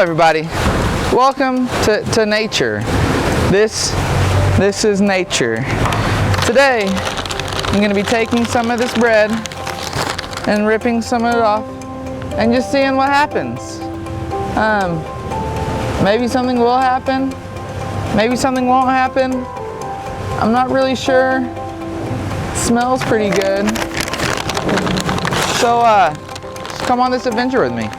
everybody. Welcome to nature. This is nature. Today, I'm going to be taking some of this bread and ripping some of it off and just seeing what happens. Maybe something will happen. Maybe something won't happen. I'm not really sure. It smells pretty good. So, just come on this adventure with me.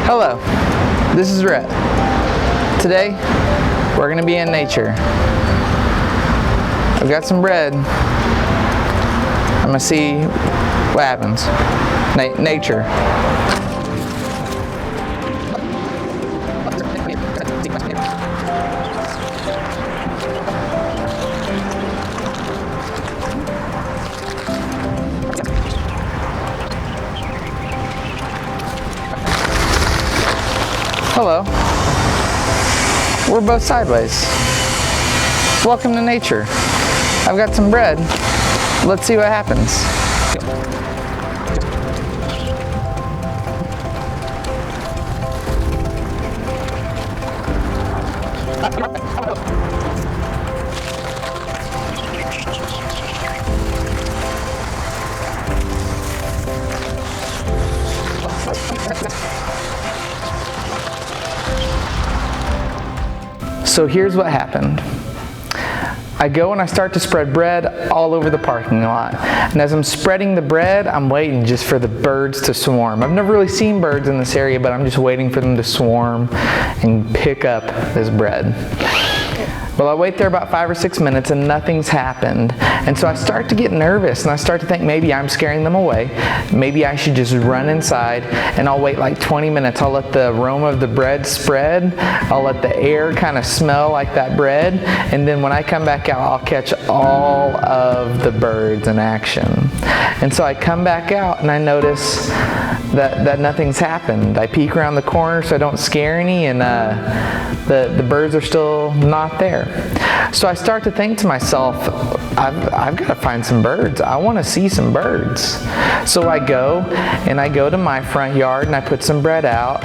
Hello, this is Rhett. Today, we're going to be in nature. I've got some bread. I'm going to see what happens. Nature. Hello. We're both sideways. Welcome to nature. I've got some bread. Let's see what happens. So here's what happened. I go and I start to spread bread all over the parking lot. And as I'm spreading the bread, I'm waiting just for the birds to swarm. I've never really seen birds in this area, but I'm just waiting for them to swarm and pick up this bread. Well, I wait there about 5 or 6 minutes and nothing's happened. And so I start to get nervous and I start to think maybe I'm scaring them away. Maybe I should just run inside and I'll wait like 20 minutes. I'll let the aroma of the bread spread. I'll let the air kind of smell like that bread. And then when I come back out, I'll catch all of the birds in action. And so I come back out and I notice that nothing's happened. I peek around the corner so I don't scare any, and the birds are still not there. So I start to think to myself, I've got to find some birds. I want to see some birds. So I go to my front yard and I put some bread out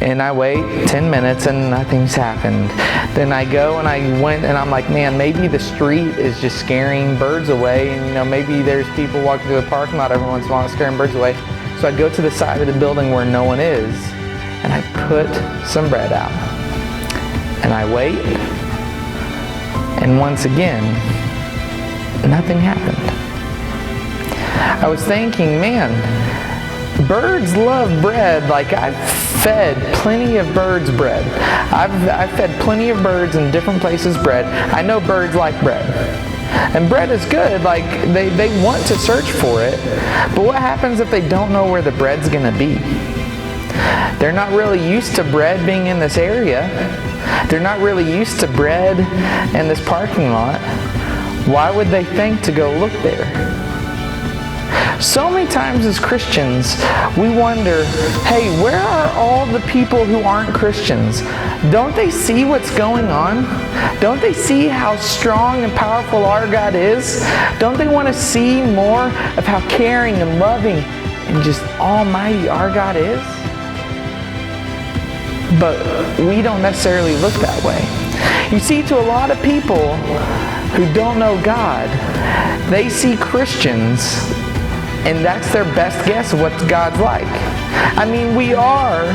and I wait 10 minutes and nothing's happened. Then I go and I went and I'm like, man, maybe the street is just scaring birds away, and maybe there's people walking through the parking lot every once in a while scaring birds away. So I go to the side of the building where no one is and I put some bread out and I wait. And once again, nothing happened. I was thinking, man, birds love bread. Like, I've fed plenty of birds bread. I've fed plenty of birds in different places bread. I know birds like bread. And bread is good. Like, they want to search for it. But what happens if they don't know where the bread's going to be? They're not really used to bread being in this area. They're not really used to bread in this parking lot. Why would they think to go look there? So many times as Christians, we wonder, hey, where are all the people who aren't Christians? Don't they see what's going on? Don't they see how strong and powerful our God is? Don't they want to see more of how caring and loving and just almighty our God is? But we don't necessarily look that way. You see, to a lot of people who don't know God, they see Christians and that's their best guess of what God's like. I mean, we are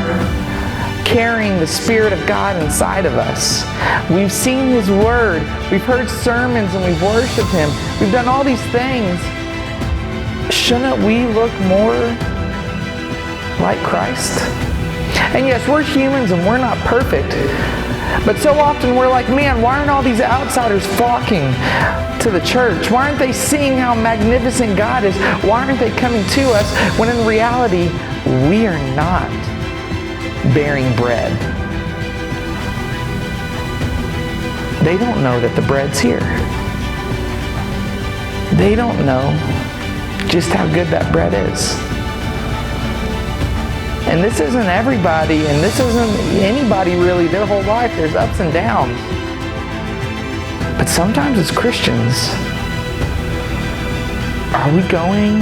carrying the Spirit of God inside of us. We've seen His Word. We've heard sermons and we've worshiped Him. We've done all these things. Shouldn't we look more like Christ? And yes, we're humans and we're not perfect. But so often we're like, man, why aren't all these outsiders flocking to the church? Why aren't they seeing how magnificent God is? Why aren't they coming to us when in reality, we are not bearing bread? They don't know that the bread's here. They don't know just how good that bread is. And this isn't everybody, and this isn't anybody really their whole life. There's ups and downs. But sometimes as Christians, are we going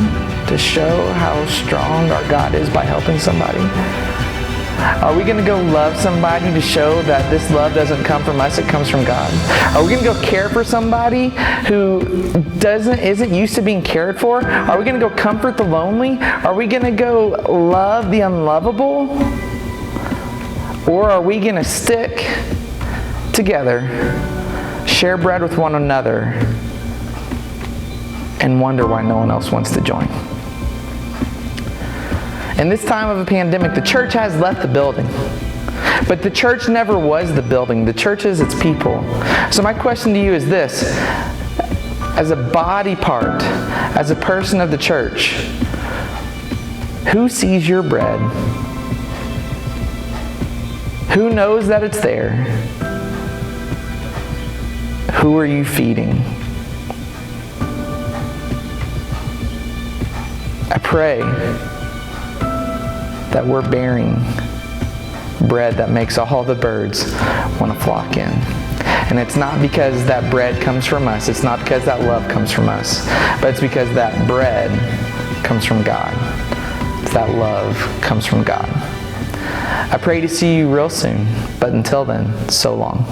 to show how strong our God is by helping somebody? Are we going to go love somebody to show that this love doesn't come from us, it comes from God? Are we going to go care for somebody who isn't used to being cared for? Are we going to go comfort the lonely? Are we going to go love the unlovable? Or are we going to stick together, share bread with one another, and wonder why no one else wants to join? In this time of a pandemic, the church has left the building. But the church never was the building. The church is its people. So my question to you is this. As a body part, as a person of the church, who sees your bread? Who knows that it's there? Who are you feeding? I pray that we're bearing bread that makes all the birds want to flock in. And it's not because that bread comes from us. It's not because that love comes from us. But it's because that bread comes from God. It's that love comes from God. I pray to see you real soon. But until then, so long.